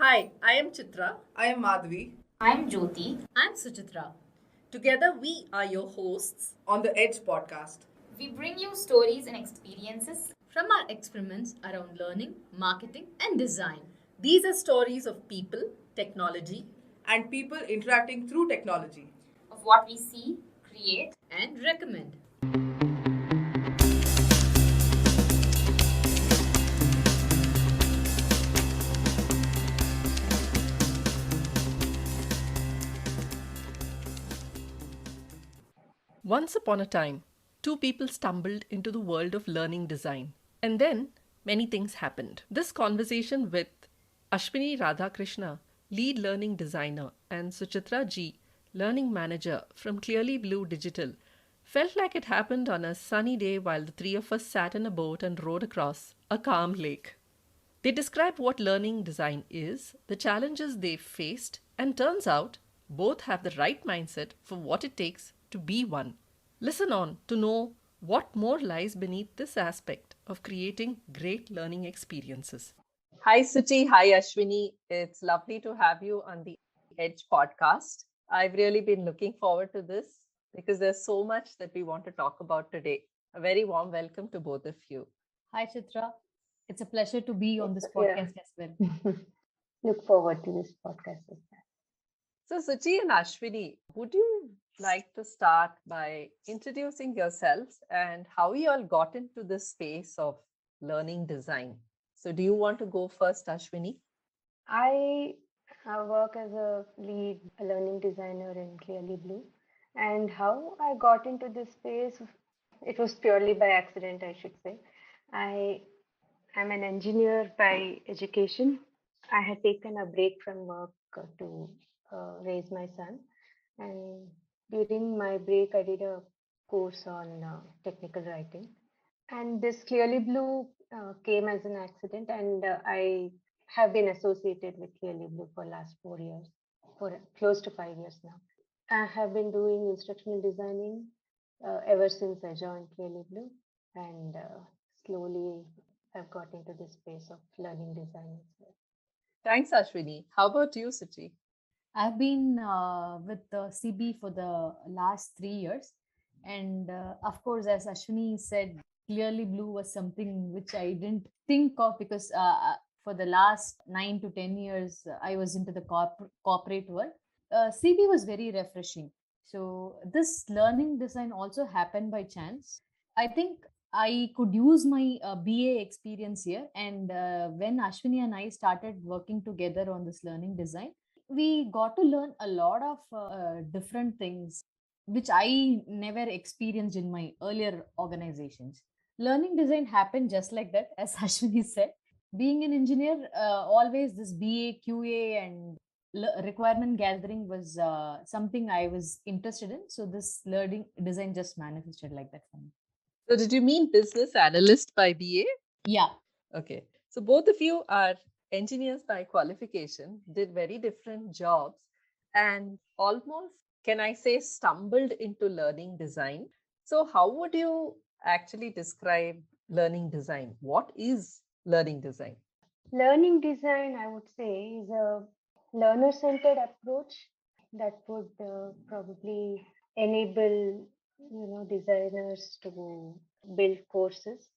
Hi, I am Chitra. I am Madhvi. I'm Jyoti. I'm Suchitra. Together, we are your hosts. On the Edge podcast. We bring you stories and experiences From our experiments around learning, marketing, and design. These are stories of people, technology, And people interacting through technology. of what we see, create, And recommend. Once upon a time, two people stumbled into the world of learning design. And then many things happened. This conversation with Ashwini Radhakrishna, lead learning designer, and Suchitra G, learning manager from Clearly Blue Digital, felt like it happened on a sunny day while the three of us sat in a boat and rowed across a calm lake. They described what learning design is, the challenges they faced, and turns out both have the right mindset for what it takes to be one. Listen on to know what more lies beneath this aspect of creating great learning experiences. Hi, Suchi. Hi, Ashwini. It's lovely to have you on the Edge podcast. I've really been looking forward to this because there's so much that we want to talk about today. A very warm welcome to both of you. Hi, Chitra. It's a pleasure to be on this podcast as well. Look forward to this podcast as well. So, Suchi and Ashwini, would you like to start by introducing yourselves and how you all got into this space of learning design? So, do you want to go first, Ashwini? I work as a lead learning designer in Clearly Blue. And how I got into this space, it was purely by accident, I should say. I am an engineer by education. I had taken a break from work to raise my son. And during my break, I did a course on technical writing. And this Clearly Blue came as an accident, and I have been associated with Clearly Blue for last 4 years, for close to 5 years now. I have been doing instructional designing ever since I joined Clearly Blue, and slowly I've got into this space of learning design as well. Thanks, Ashwini. How about you, Suchi? I've been with CB for the last 3 years. And of course, as Ashwini said, Clearly Blue was something which I didn't think of because for the last 9 to 10 years, I was into the corporate world. CB was very refreshing. So, this learning design also happened by chance. I think I could use my BA experience here. And when Ashwini and I started working together on this learning design, we got to learn a lot of different things which I never experienced in my earlier organizations. Learning design happened just like that, as Ashwini said. Being an engineer, always this BA, QA, and requirement gathering was something I was interested in. So this learning design just manifested like that for me. So, did you mean business analyst by BA? Yeah. Okay. So, both of you are engineers by qualification, did very different jobs, and almost, can I say, stumbled into learning design. So, how would you actually describe learning design? What is learning design? Learning design, I would say, is a learner centered approach that would probably enable designers to build courses.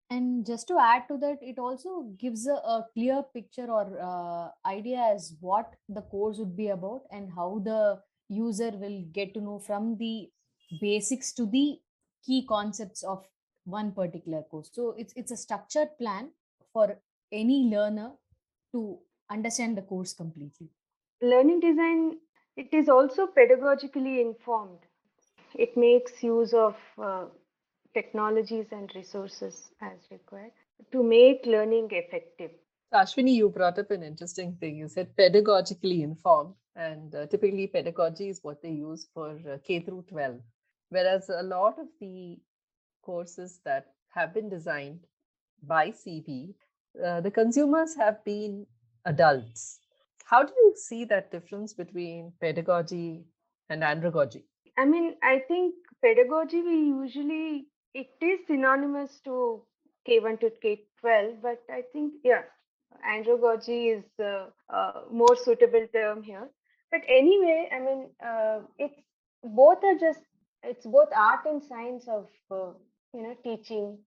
And just to add to that, it also gives a clear picture or idea as what the course would be about and how the user will get to know from the basics to the key concepts of one particular course. So it's a structured plan for any learner to understand the course completely. Learning design, it is also pedagogically informed. It makes use of technologies and resources as required to make learning effective. So, Ashwini, you brought up an interesting thing. You said pedagogically informed, and typically pedagogy is what they use for K through 12. Whereas a lot of the courses that have been designed by CB, the consumers have been adults. How do you see that difference between pedagogy and andragogy? I mean, I think pedagogy, we usually, it is synonymous to K1 to K12, but I think, yeah, Andragogy is more suitable term here. But anyway, I mean, it's both are just it's both art and science of teaching,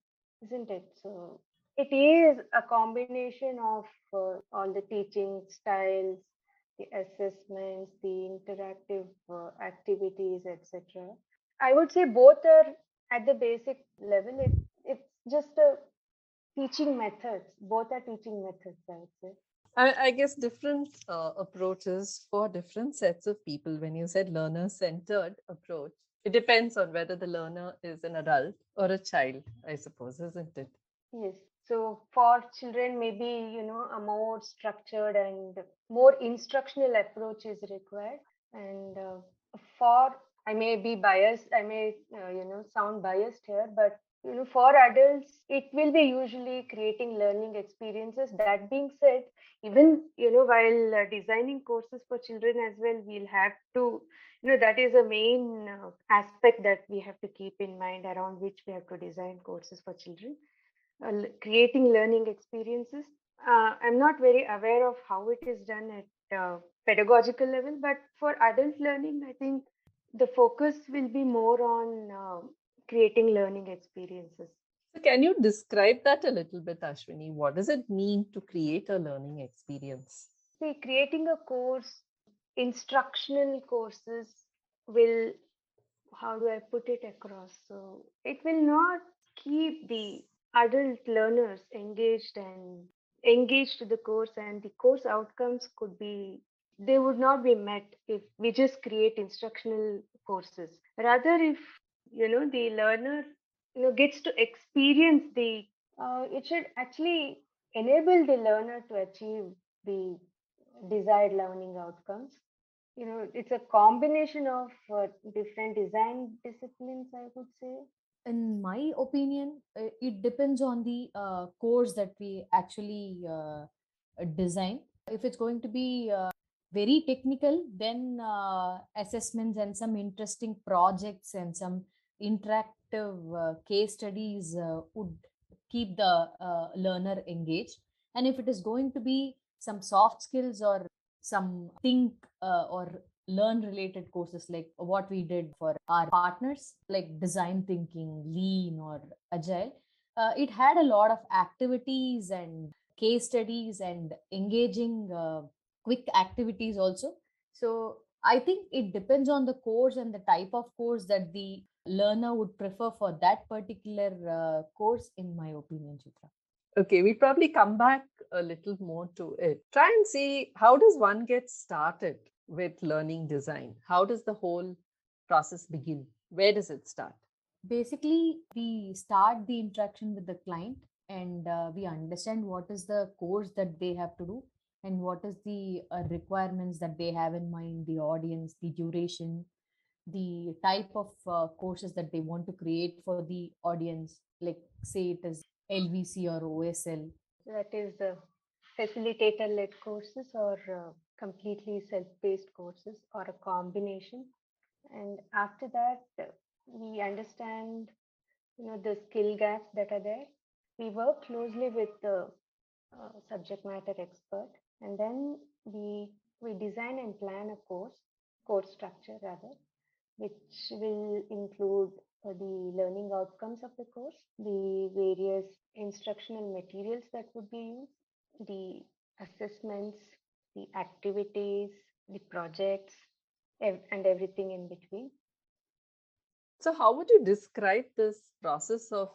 isn't it? So it is a combination of all the teaching styles, the assessments, the interactive activities, etc. I would say both are at the basic level. It's just a teaching methods. Both are teaching methods, I would say. I guess different approaches for different sets of people. When you said learner centered approach, it depends on whether the learner is an adult or a child, I suppose, isn't it? Yes. So for children, maybe, a more structured and more instructional approach is required. And for, I may be biased, I may, sound biased here, but, for adults, it will be usually creating learning experiences. That being said, even, while designing courses for children as well, we'll have to, that is a main aspect that we have to keep in mind around which we have to design courses for children, creating learning experiences. I'm not very aware of how it is done at pedagogical level, but for adult learning, I think the focus will be more on creating learning experiences. So, can you describe that a little bit, Ashwini? What does it mean to create a learning experience? See, creating a course, instructional courses will, how do I put it across? So it will not keep the adult learners engaged to the course, and the course outcomes could be, they would not be met if we just create instructional courses. Rather, if the learner gets to experience the, it should actually enable the learner to achieve the desired learning outcomes. It's a combination of different design disciplines, I would say. In my opinion, it depends on the course that we actually design. If it's going to be very technical, then assessments and some interesting projects and some interactive case studies would keep the learner engaged. And if it is going to be some soft skills or some think or learn related courses like what we did for our partners, like design thinking, lean, or agile, it had a lot of activities and case studies and engaging quick activities also. So I think it depends on the course and the type of course that the learner would prefer for that particular course, in my opinion, Chitra. Okay, we probably come back a little more to it. Try and see, how does one get started with learning design? How does the whole process begin? Where does it start? Basically, we start the interaction with the client, and we understand what is the course that they have to do and what is the requirements that they have in mind, the audience, the duration, the type of courses that they want to create for the audience, like say it is LVC or OSL. That is the facilitator-led courses or completely self-paced courses or a combination. And after that, we understand, the skill gaps that are there. We work closely with the subject matter expert, and then we design and plan a course structure rather, which will include the learning outcomes of the course, the various instructional materials that would be used, the assessments, the activities, the projects, and everything in between. So, how would you describe this process of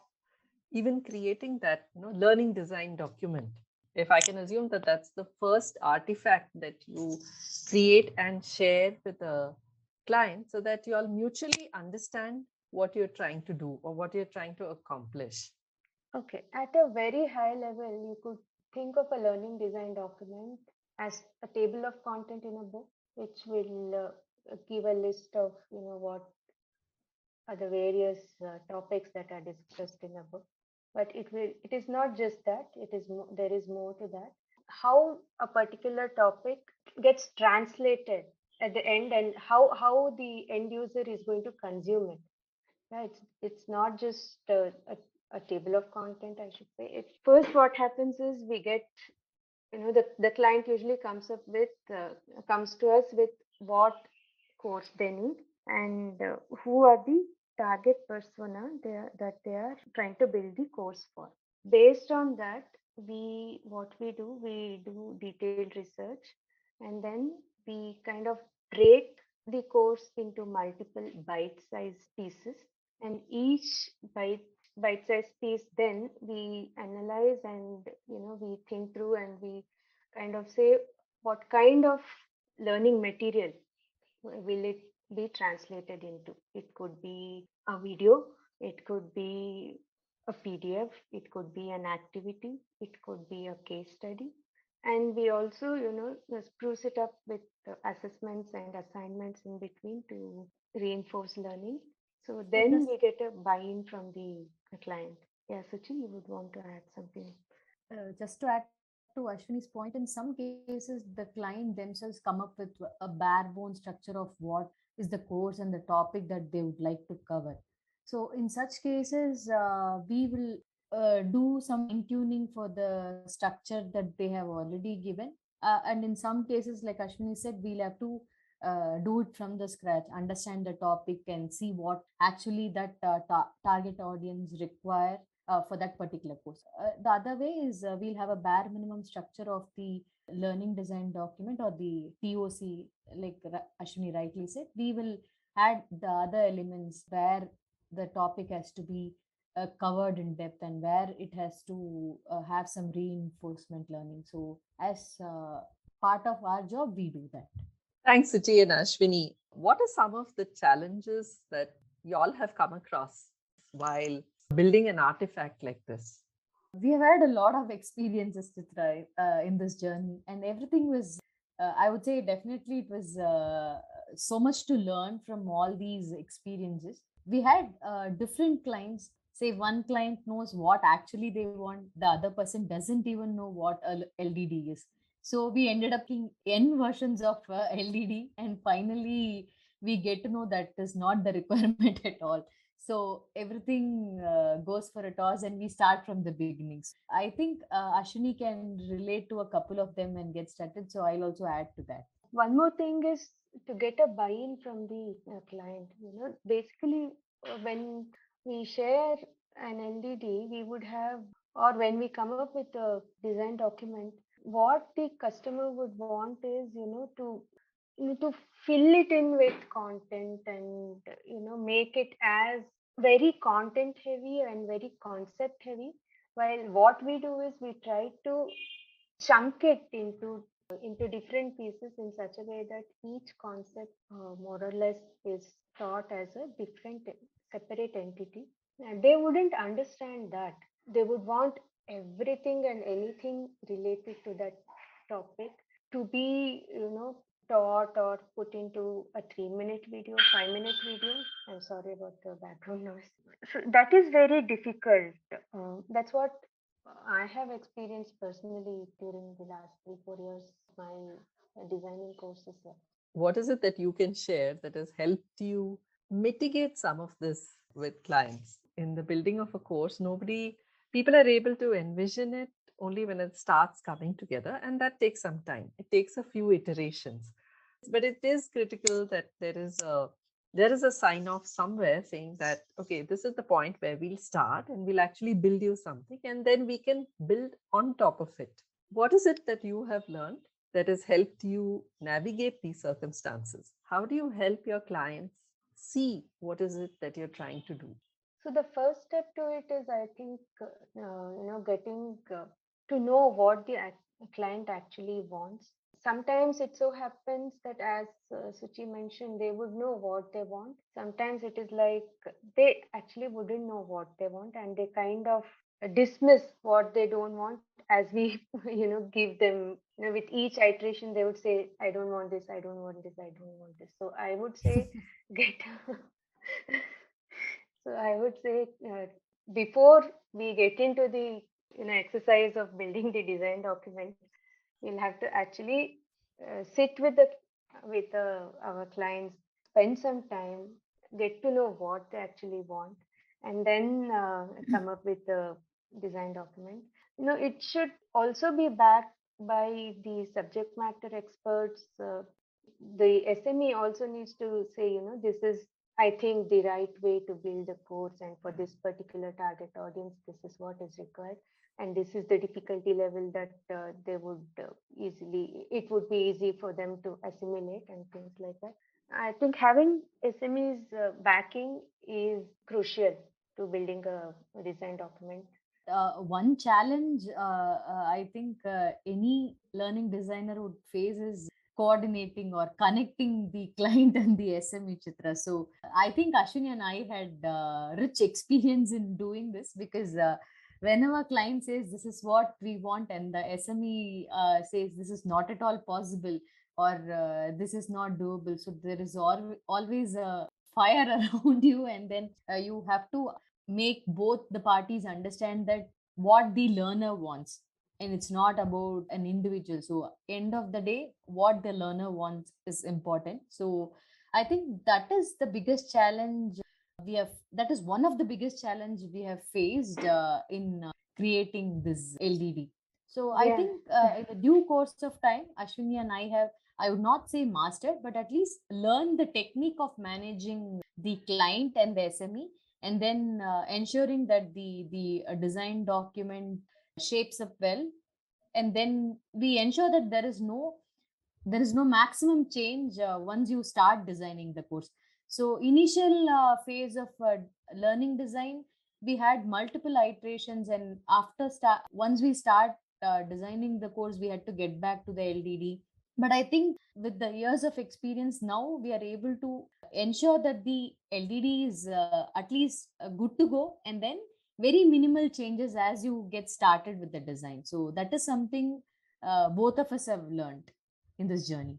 even creating that learning design document? If I can assume that that's the first artifact that you create and share with a client so that you all mutually understand what you're trying to do or what you're trying to accomplish. Okay, at a very high level, you could think of a learning design document as a table of content in a book, which will give a list of what are the various topics that are discussed in a book. But it is not just that. There is more to that. How a particular topic gets translated at the end, and how the end user is going to consume it. Yeah, it's not just a table of content, I should say. First, what happens is we get The client usually comes to us with what course they need, and who are the target persona that they are trying to build the course for. Based on that, we do detailed research, and then we kind of break the course into multiple bite-sized pieces, and each bite-sized piece, then we analyze, and we think through, and we kind of say what kind of learning material will it be translated into. It could be a video, it could be a PDF, it could be an activity, it could be a case study. And we also, spruce it up with assessments and assignments in between to reinforce learning. So So then just we get a buy-in from the client. Yeah, Suchi, you would want to add something. just to add to Ashwini's point, in some cases, the client themselves come up with a bare bone structure of what is the course and the topic that they would like to cover. So, in such cases, we will do some fine tuning for the structure that they have already given. And in some cases, like Ashwini said, we'll have to do it from the scratch, understand the topic, and see what actually that target audience require for that particular course. The other way is we'll have a bare minimum structure of the learning design document or the TOC, like Ashwini rightly said. We will add the other elements where the topic has to be covered in depth and where it has to have some reinforcement learning. So, as part of our job, we do that. Thanks, Suchi and Ashwini. What are some of the challenges that y'all have come across while building an artifact like this? We have had a lot of experiences, Chitra, in this journey, and everything was, I would say, definitely it was so much to learn from all these experiences. We had different clients. Say one client knows what actually they want, the other person doesn't even know what a LDD is. So we ended up in n versions of LDD, and finally we get to know that is not the requirement at all. So everything goes for a toss, and we start from the beginnings. I think Ashwini can relate to a couple of them and get started. So I'll also add to that. One more thing is to get a buy-in from the client. Basically, when we share an LDD, we would have, or when we come up with a design document, what the customer would want is, to fill it in with content, and make it as very content heavy and very concept heavy. While what we do is we try to chunk it into different pieces in such a way that each concept more or less is thought as a different separate entity, and they wouldn't understand that. They would want everything and anything related to that topic to be taught or put into a 3-minute video, 5-minute video. I'm sorry about the background noise. So that is very difficult. That's what I have experienced personally during the last 3-4 years of my designing courses. Yeah. What is it that you can share that has helped you mitigate some of this with clients? In the building of a course, people are able to envision it only when it starts coming together, and that takes some time. It takes a few iterations. But it is critical that there is a sign off somewhere saying that, okay, this is the point where we'll start and we'll actually build you something, and then we can build on top of it. What is it that you have learned that has helped you navigate these circumstances? How do you help your clients see what is it that you're trying to do? So the first step to it is, I think, getting to know what the client actually wants. Sometimes it so happens that, as Suchi mentioned, they would know what they want. Sometimes it is like they actually wouldn't know what they want, and they kind of dismiss what they don't want as we, give them. With each iteration, they would say, "I don't want this. I don't want this. I don't want this." So I would say, get. So I would say, before we get into the exercise of building the design document, we'll have to actually sit with our clients, spend some time, get to know what they actually want, and then come up with the design document. It should also be backed by the subject matter experts. The SME also needs to say, this is, I think, the right way to build a course, and for this particular target audience, this is what is required, and this is the difficulty level that they would it would be easy for them to assimilate and things like that. I think having SMEs backing is crucial to building a design document. One challenge I think any learning designer would face is coordinating or connecting the client and the SME, Chitra. So I think Ashwini and I had rich experience in doing this, because whenever client says this is what we want and the SME says this is not at all possible, or this is not doable, so there is always a fire around you, and then you have to make both the parties understand that what the learner wants, and it's not about an individual. So end of the day, what the learner wants is important. So I think that is the biggest challenge we have, that is one of the biggest challenge we have faced in creating this LDD. So I Yeah. think in the due course of time, Ashwini and I have, I would not say mastered, but at least learn the technique of managing the client and the SME, and then ensuring that the design document shapes up well, and then we ensure that there is no maximum change once you start designing the course. So initial phase of learning design, we had multiple iterations, and after start once we start designing the course, we had to get back to the LDD. But I think with the years of experience now, we are able to ensure that the LDD is at least good to go, and then very minimal changes as you get started with the design. So that is something both of us have learned in this journey.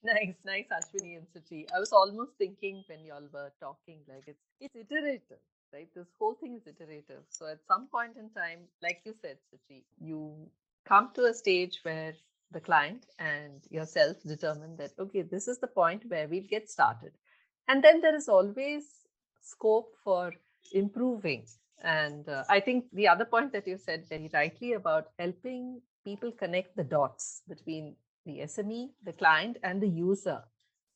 Nice, nice, Ashwini and Suchi. I was almost thinking when y'all were talking, like it's iterative, right? This whole thing is iterative. So at some point in time, like you said, Suchi, you come to a stage where the client and yourself determine that okay, this is the point where we'll get started, and then there is always scope for improving. And I think the other point that you said very rightly about helping people connect the dots between the SME, the client, and the user,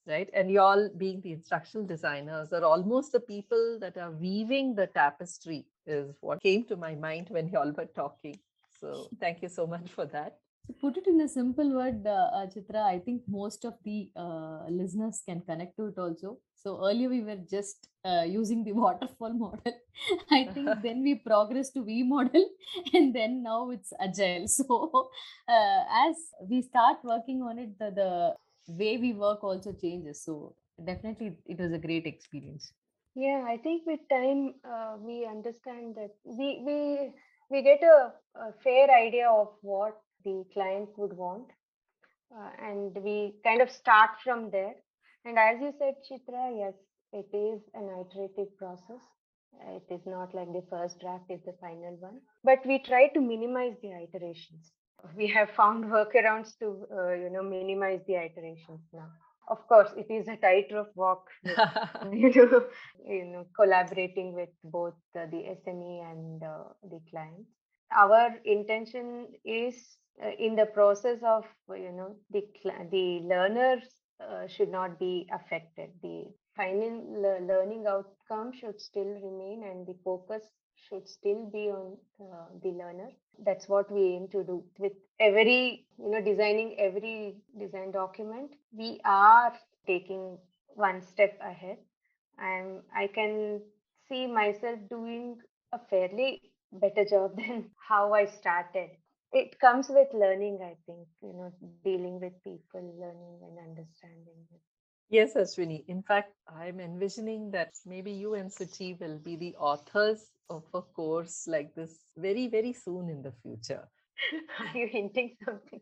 right? And y'all being the instructional designers are almost the people that are weaving the tapestry, is what came to my mind when y'all were talking. So thank you so much for that. So put it in a simple word, Chitra, I think most of the listeners can connect to it also. So earlier we were just using the waterfall model. I think then we progressed to V model, and then now it's agile. So as we start working on it, the way we work also changes. So definitely it was a great experience. Yeah, I think with time we understand that we get a fair idea of what the client would want, and we kind of start from there. And as you said, Chitra, yes, it is an iterative process. It is not like the first draft is the final one, but we try to minimize the iterations. We have found workarounds to minimize the iterations now. Of course, it is a tightrope walk with collaborating with both the SME and the clients. Our intention is in the process of the learners should not be affected. The final learning outcome should still remain, and the focus should still be on the learner. That's what we aim to do with every designing every design document. We are taking one step ahead, and I can see myself doing a fairly better job than how I started. It comes with learning, I think, dealing with people, learning and understanding it. Yes, Ashwini. In fact, I'm envisioning that maybe you and Suchi will be the authors of a course like this very, very soon in the future. Are you hinting something?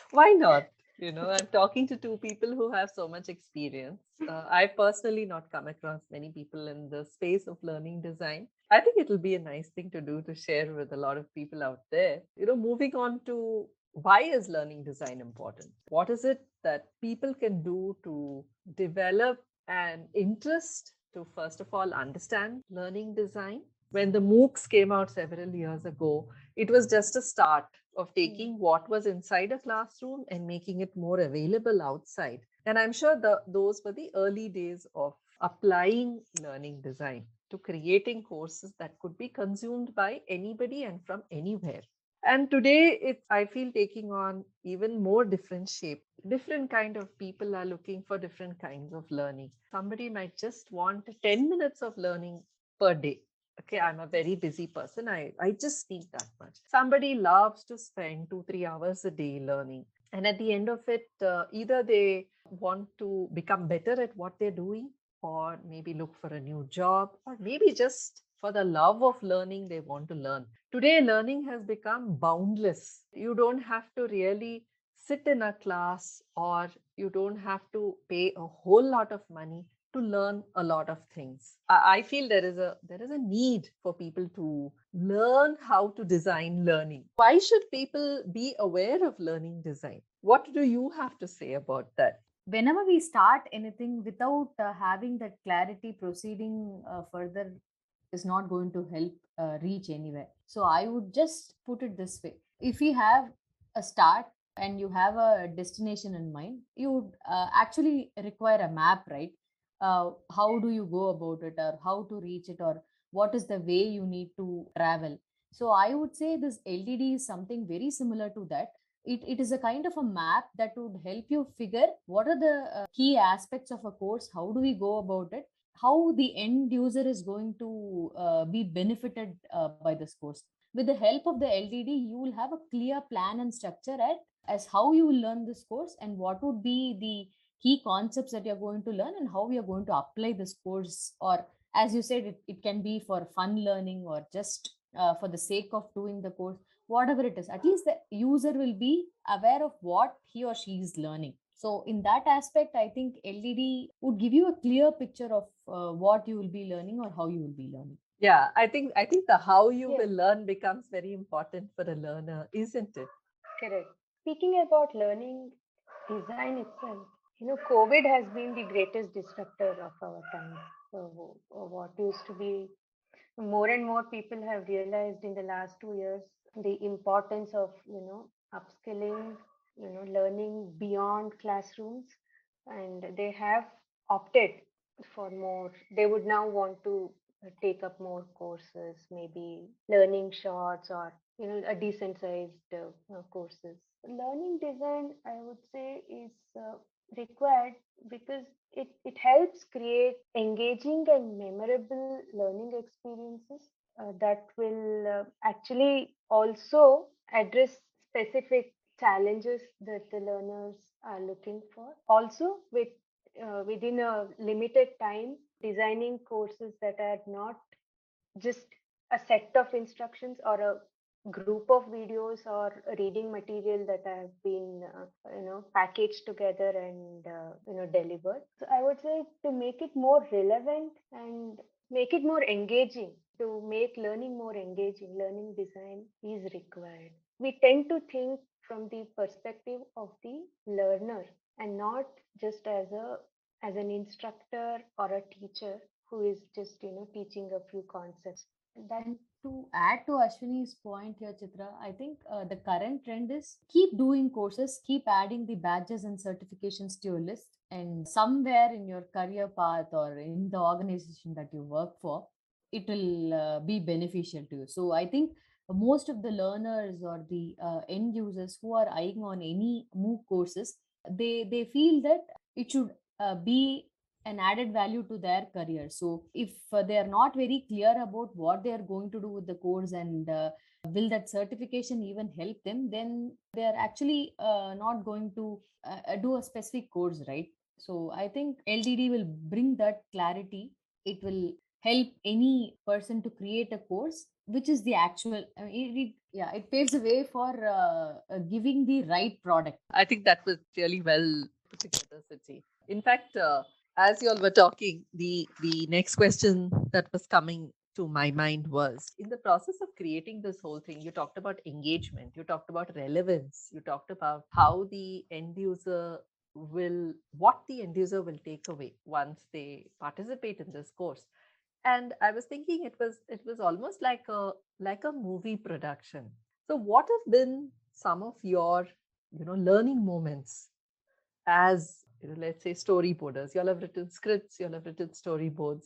Why not? I'm talking to two people who have so much experience. I've personally not come across many people in the space of learning design. I think it'll be a nice thing to do to share with a lot of people out there. Moving on to why is learning design important? What is it that people can do to develop an interest to, first of all, understand learning design? When the MOOCs came out several years ago, it was just a start of taking what was inside a classroom and making it more available outside. And I'm sure those were the early days of applying learning design to creating courses that could be consumed by anybody and from anywhere. And today it's, I feel, taking on even more different shape. Different kind of people are looking for different kinds of learning. Somebody might just want 10 minutes of learning per day. Okay, I'm a very busy person. I just need that much. Somebody loves to spend 2 3 hours a day learning, and at the end of it, either they want to become better at what they're doing, or maybe look for a new job, or maybe just for the love of learning, they want to learn. Today, learning has become boundless. You don't have to really sit in a class, or you don't have to pay a whole lot of money to learn a lot of things. I feel there is a need for people to learn how to design learning. Why should people be aware of learning design? What do you have to say about that? Whenever we start anything without having that clarity, proceeding further is not going to help reach anywhere. So I would just put it this way: if you have a start and you have a destination in mind, you would actually require a map, right? How do you go about it, or how to reach it, or what is the way you need to travel? So I would say this LDD is something very similar to that. It is a kind of a map that would help you figure what are the key aspects of a course, how do we go about it, how the end user is going to be benefited by this course. With the help of the LDD, you will have a clear plan and structure at as how you will learn this course, and what would be the key concepts that you're going to learn, and how we are going to apply this course. Or as you said, it can be for fun learning, or just for the sake of doing the course. Whatever it is, at least the user will be aware of what he or she is learning. So in that aspect, I think LDD would give you a clear picture of what you will be learning or how you will be learning. Yeah, I think the how you Yeah, will learn becomes very important for a learner, isn't it? correct. Speaking about learning design itself, COVID has been the greatest disruptor of our time. So, what used to be more and more people have realized in the last 2 years the importance of upskilling, learning beyond classrooms, and they have opted for more. They would now want to take up more courses, maybe learning shorts, or a decent sized courses. Learning design, I would say, is required because it helps create engaging and memorable learning experiences that will actually also address specific challenges that the learners are looking for. Also, within a limited time, designing courses that are not just a set of instructions or a group of videos or reading material that have been packaged together and delivered. So I would say, to make it more relevant and make it more engaging, to make learning more engaging, learning design is required. We tend to think from the perspective of the learner and not just as an instructor or a teacher who is just teaching a few concepts. That And to add to Ashwini's point here, Chitra, I think the current trend is keep doing courses, keep adding the badges and certifications to your list, and somewhere in your career path or in the organization that you work for, it will be beneficial to you. So I think most of the learners or the end users who are eyeing on any MOOC courses, they feel that it should be an added value to their career. So if they are not very clear about what they are going to do with the course, and will that certification even help them, then they are actually not going to do a specific course, right? So I think LDD will bring that clarity. It will help any person to create a course which is the actual, I mean, yeah, it paves the way for giving the right product. I think that was really well put together, Suchi. In fact, as you all were talking, the next question that was coming to my mind was, in the process of creating this whole thing, you talked about engagement, you talked about relevance, you talked about how the end user what the end user will take away once they participate in this course. And I was thinking it was almost like a movie production. So what have been some of your learning moments as let's say storyboarders? You'll have written scripts, you'll have written storyboards.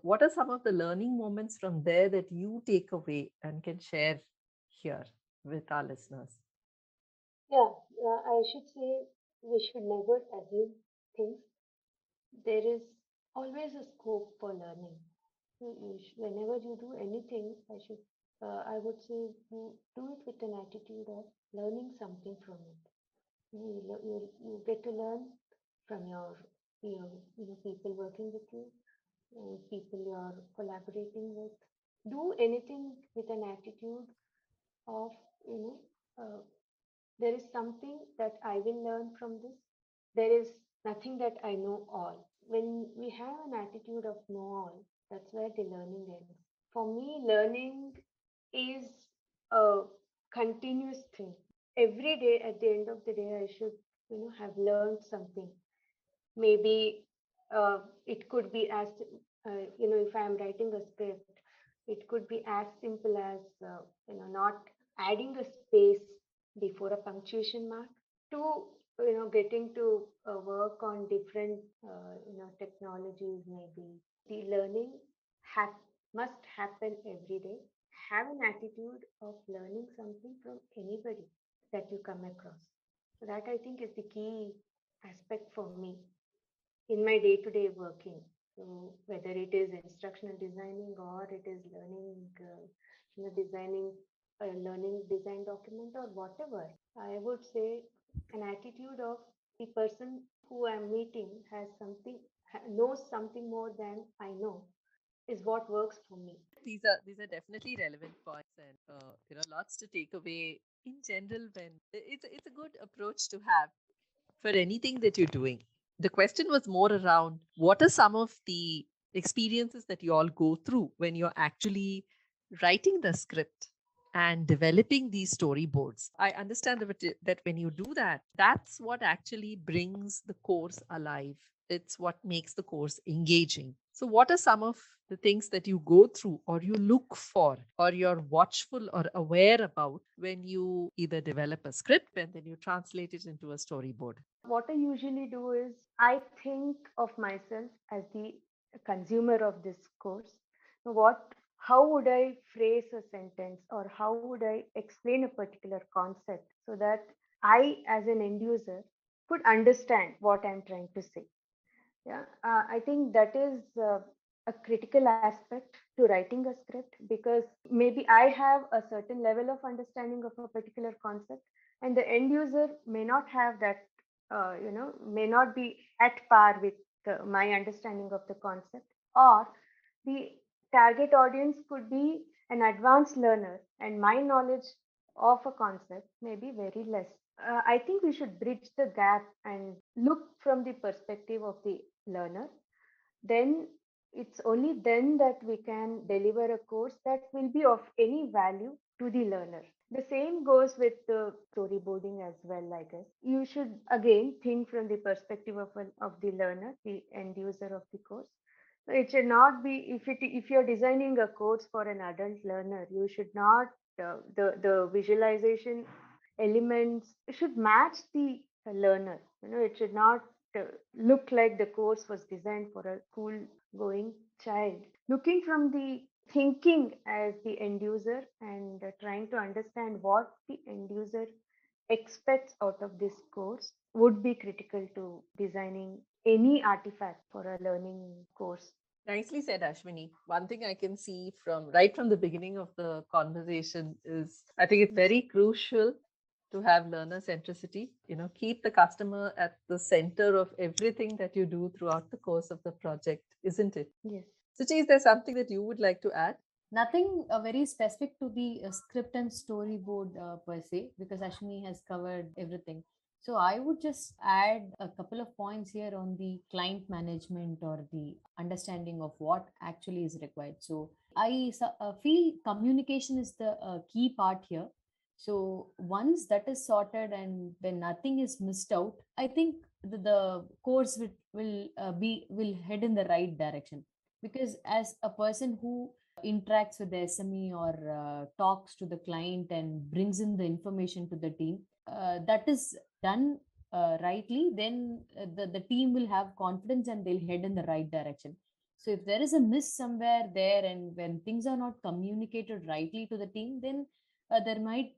What are some of the learning moments from there that you take away and can share here with our listeners? Yeah, I should say we should never assume things. There is always a scope for learning. Whenever you do anything, I would say you do it with an attitude of learning something from it. You get to learn from your people working with you, people you are collaborating with. Do anything with an attitude of, you know, there is something that I will learn from this. There is nothing that I know all. When we have an attitude of know all, that's where the learning ends. For me, learning is a continuous thing. Every day, at the end of the day, I should, have learned something. Maybe it could be as, if I am writing a script, it could be as simple as, not adding a space before a punctuation mark to, getting to work on different, technologies, maybe. The learning must happen every day. Have an attitude of learning something from anybody that you come across. So that I think is the key aspect for me in my day-to-day working. So whether it is instructional designing or it is learning, designing a learning design document or whatever, I would say an attitude of the person who I'm meeting has something, knows something more than I know is what works for me. These are definitely relevant points, and lots to take away in general. When it's a good approach to have for anything that you're doing. The question was more around what are some of the experiences that you all go through when you're actually writing the script and developing these storyboards. I understand that when you do that, that's what actually brings the course alive. It's what makes the course engaging. So, what are some of the things that you go through, or you look for, or you're watchful or aware about when you either develop a script and then you translate it into a storyboard? What I usually do is I think of myself as the consumer of this course. How would I phrase a sentence or how would I explain a particular concept so that I, as an end user, could understand what I'm trying to say? Yeah, I think that is a critical aspect to writing a script because maybe I have a certain level of understanding of a particular concept, and the end user may not have that, may not be at par with my understanding of the concept, or the target audience could be an advanced learner, and my knowledge of a concept may be very less. I think we should bridge the gap and look from the perspective of the learner. Then it's only then that we can deliver a course that will be of any value to the learner. The same goes with the storyboarding as well, I guess. You should again think from the perspective of the learner, the end user of the course. So it should not be if you're designing a course for an adult learner, you should not the visualization elements should match the learner. It should not look like the course was designed for a school going child. Looking from the thinking as the end user and trying to understand what the end user expects out of this course would be critical to designing any artifact for a learning course. Nicely said, Ashwini. One thing I can see from right from the beginning of the conversation is I think it's very crucial to have learner centricity. Keep the customer at the center of everything that you do throughout the course of the project, isn't it? Yes. Suchi, is there something that you would like to add? Nothing very specific to the script and storyboard per se, because Ashwini has covered everything. So I would just add a couple of points here on the client management or the understanding of what actually is required. So feel communication is the key part here. So once that is sorted and when nothing is missed out, I think the course will head in the right direction. because as a person who interacts with the SME or talks to the client and brings in the information to the team, that is done rightly, then the team will have confidence and they'll head in the right direction. So if there is a miss somewhere there, and when things are not communicated rightly to the team, then there might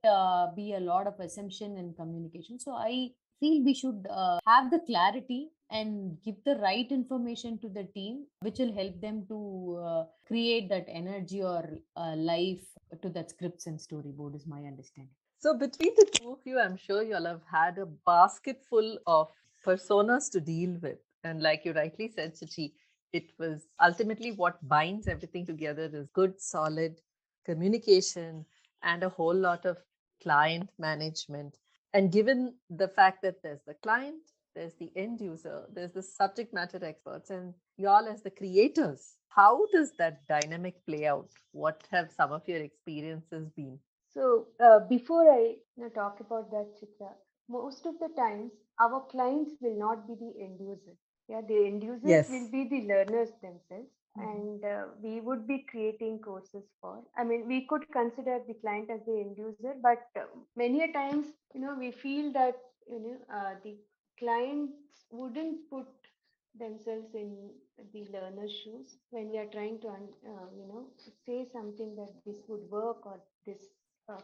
be a lot of assumption and communication. So I feel we should have the clarity and give the right information to the team, which will help them to create that energy or life to that scripts and storyboard, is my understanding. So, between the two of you, I'm sure you'll have had a basket full of personas to deal with. And like you rightly said, Suchi, it was ultimately what binds everything together is good, solid communication and a whole lot of client management. And given the fact that there's the client, there's the end user, there's the subject matter experts, and y'all as the creators, how does that dynamic play out? What have some of your experiences been? So before I talk about that, Chitra, most of the times our clients will not be the end user. Yeah, the end users will Yes. be the learners themselves, Mhm. and we would be creating courses for. I mean, we could consider the client as the end user, but many a times, we feel that the clients wouldn't put themselves in the learner's shoes when we are trying to say something that this would work or this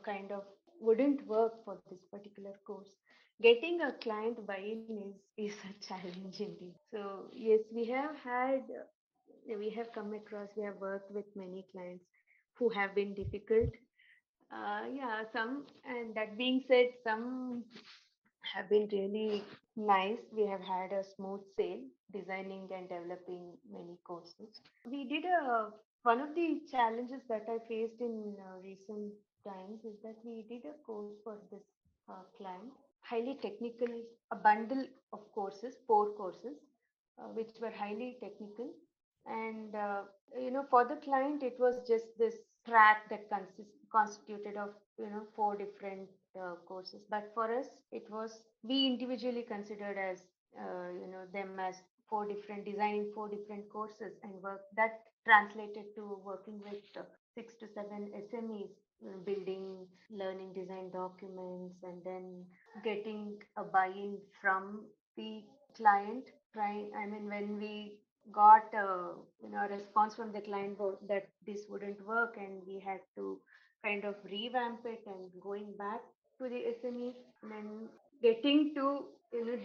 kind of wouldn't work for this particular course. Getting a client buy-in is a challenge indeed. So yes, we have come across, we have worked with many clients who have been difficult. Yeah, some, and that being said, some have been really nice. We have had a smooth sail designing and developing many courses. We did a One of the challenges that I faced in recent times is that we did a course for this client, highly technical, a bundle of courses, 4 courses, which were highly technical. And for the client, it was just this track that constituted of 4 different courses. But for us, it was we individually considered as them as 4 different courses, and work that translated to working with 6 to 7 SMEs, building learning design documents, and then getting a buy-in from the client. Trying, I mean, when we got a response from the client that this wouldn't work, and we had to kind of revamp it and going back to the SMEs, and then getting to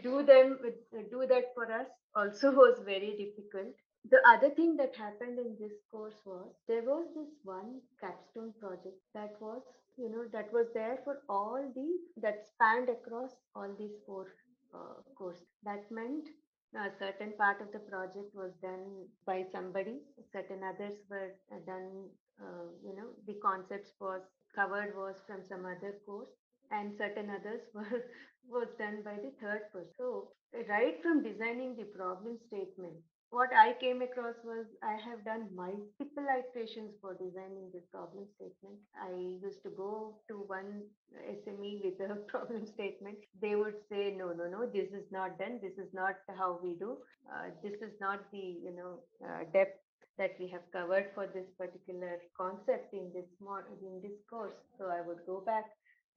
do that for us also was very difficult. The other thing that happened in this course was there was this one capstone project that was there for all the that spanned across all these 4 courses. That meant a certain part of the project was done by somebody, certain others were done, the concepts was covered was from some other course, and certain others were was done by the third person. So right from designing the problem statement, what I came across was I have done multiple iterations for designing this problem statement. I used to go to one SME with a problem statement. They would say, no, no, no, this is not done. This is not how we do. This is not the depth that we have covered for this particular concept in this course. So I would go back,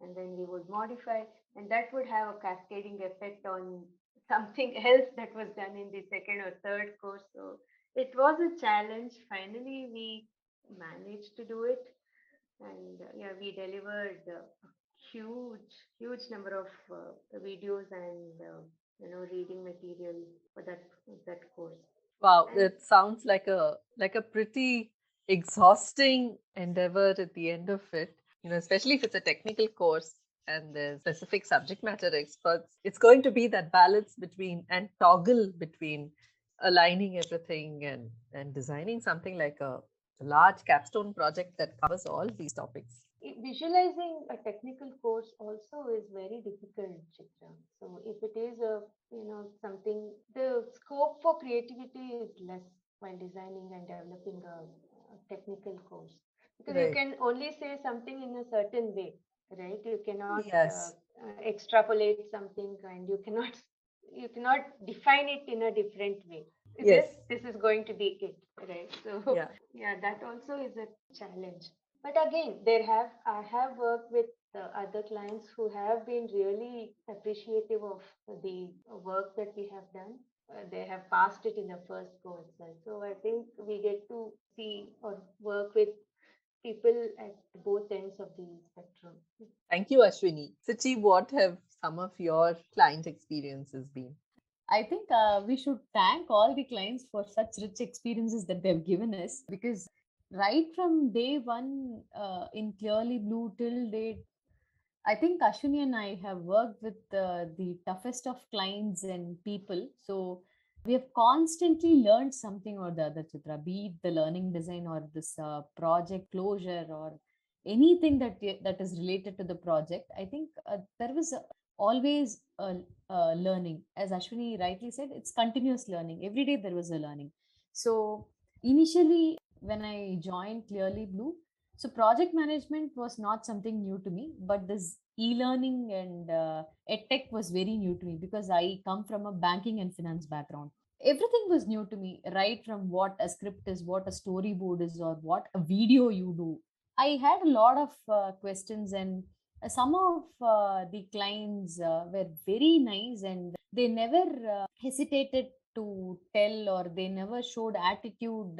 and then we would modify, and that would have a cascading effect on something else that was done in the second or third course. So it was a challenge. Finally, we managed to do it, and yeah, we delivered a huge number of videos and reading material for that course. Wow, And it sounds like a pretty exhausting endeavor at the end of it. You know, especially if it's a technical course and there's specific subject matter experts. It's going to be that balance between and toggle between aligning everything and designing something like a large capstone project that covers all these topics. visualizing a technical course also is very difficult, Chitra. So if it is a something, the scope for creativity is less when designing and developing a technical course, because you Right. can only say something in a certain way, right? You cannot Yes. extrapolate something, and you cannot define it in a different way. Yes. This is going to be it, right? So Yeah. yeah, that also is a challenge. But again, I have worked with other clients who have been really appreciative of the work that we have done. They have passed it in the first go itself. So I think we get to see or work with people at both ends of the spectrum. Thank you, Ashwini. Suchi, what have some of your client experiences been? I think we should thank all the clients for such rich experiences that they've given us, because right from day one in Clearly Blue till date, I think Ashwini and I have worked with the toughest of clients and people. So we have constantly learned something or the other, Chitra, be it the learning design or this project closure or anything that is related to the project. I think there was always learning. As Ashwini rightly said, it's continuous learning. Every day there was a learning. So initially, when I joined Clearly Blue, so project management was not something new to me, but this e-learning and edtech was very new to me because I come from a banking and finance background. Everything was new to me, right from what a script is, what a storyboard is, or what a video you do. I had a lot of questions, and some of the clients were very nice, and they never hesitated to tell, or they never showed attitude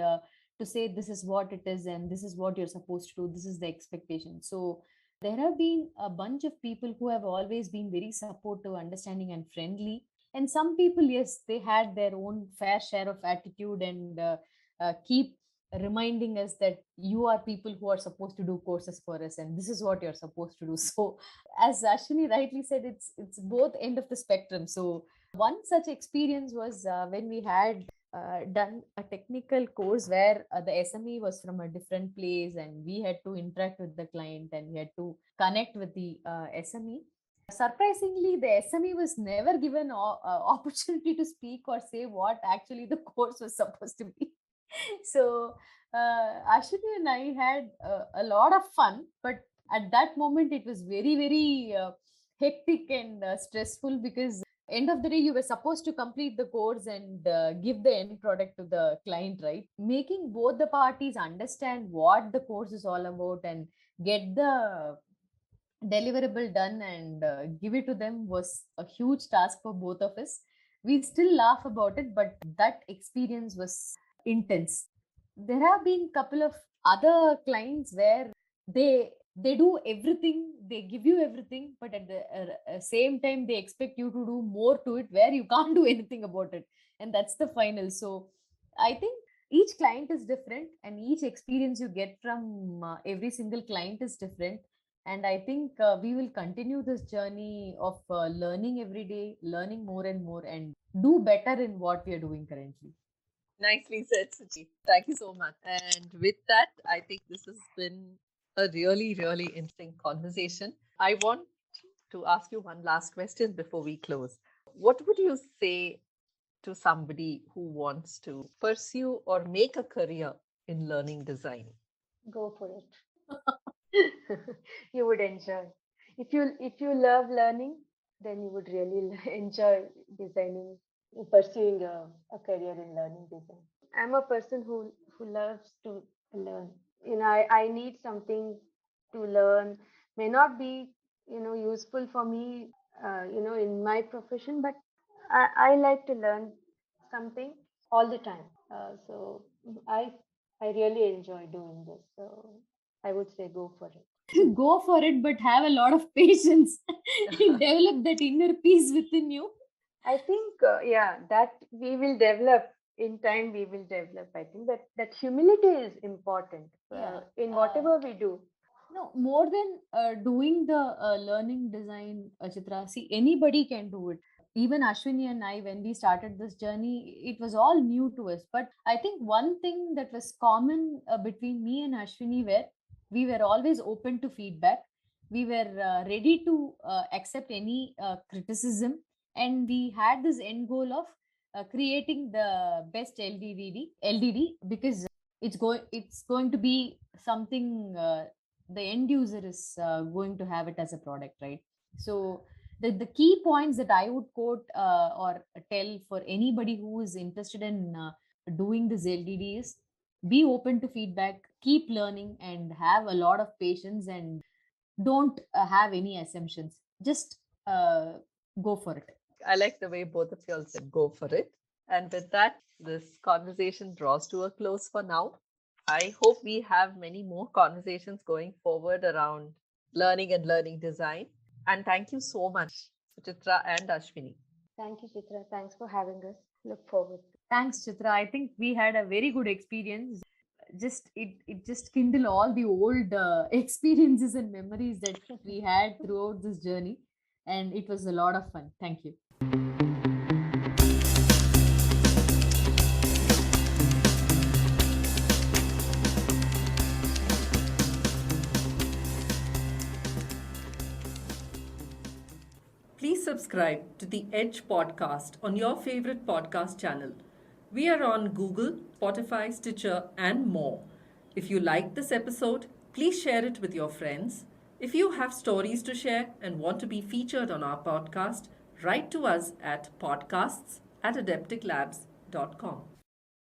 to say this is what it is and this is what you're supposed to do, this is the expectation. So there have been a bunch of people who have always been very supportive, understanding, and friendly. And some people, yes, they had their own fair share of attitude and keep reminding us that you are people who are supposed to do courses for us and this is what you're supposed to do. So as Ashwini rightly said, it's both end of the spectrum. So one such experience was when we had done a technical course where the SME was from a different place and we had to interact with the client and we had to connect with the SME. Surprisingly, the SME was never given opportunity to speak or say what actually the course was supposed to be. So Ashwini and I had a lot of fun, but at that moment it was very, very hectic and stressful, because end of the day you were supposed to complete the course and give the end product to the client, right? Making both the parties understand what the course is all about and get the deliverable done and give it to them was a huge task for both of us. We still laugh about it, but that experience was intense. There have been couple of other clients where they do everything, they give you everything, but at the same time they expect you to do more to it where you can't do anything about it, and that's the final. So I think each client is different and each experience you get from every single client is different. And I think we will continue this journey of learning every day, learning more and more, and do better in what we are doing currently. Nicely said, Suchi. Thank you so much. And with that, I think this has been a really, really interesting conversation. I want to ask you one last question before we close. What would you say to somebody who wants to pursue or make a career in learning design? Go for it. You would enjoy. If you love learning, then you would really enjoy designing, pursuing a career in learning design. I'm a person who loves to learn. I need something to learn. May not be useful for me in my profession, but I like to learn something all the time. So I I really enjoy doing this. So I would say go for it. Go for it, but have a lot of patience. Develop that inner peace within you. I think yeah, that we will develop in time. We will develop. I think that humility is important Yeah. in whatever we do. No, more than doing the learning design, Chitra, see, anybody can do it. Even Ashwini and I, when we started this journey, it was all new to us. But I think one thing that was common between me and Ashwini were we were always open to feedback. We were ready to accept any criticism, and we had this end goal of creating the best LDD, because it's going to be something the end user is going to have it as a product, right? So The key points that I would quote or tell for anybody who is interested in doing this LDD is be open to feedback, keep learning, and have a lot of patience, and don't have any assumptions. Just go for it. I like the way both of you all said go for it. And with that, this conversation draws to a close for now. I hope we have many more conversations going forward around learning and learning design. And thank you so much, Suchitra and Ashwini. Thank you, Chitra. Thanks for having us. Look forward. Thanks, Chitra. I think we had a very good experience. Just it just kindle all the old experiences and memories that we had throughout this journey, and it was a lot of fun. Thank you. Please subscribe to the Edge podcast on your favorite podcast channel. We are on Google, Spotify, Stitcher, and more. If you liked this episode, please share it with your friends. If you have stories to share and want to be featured on our podcast, write to us at podcasts@adepticlabs.com.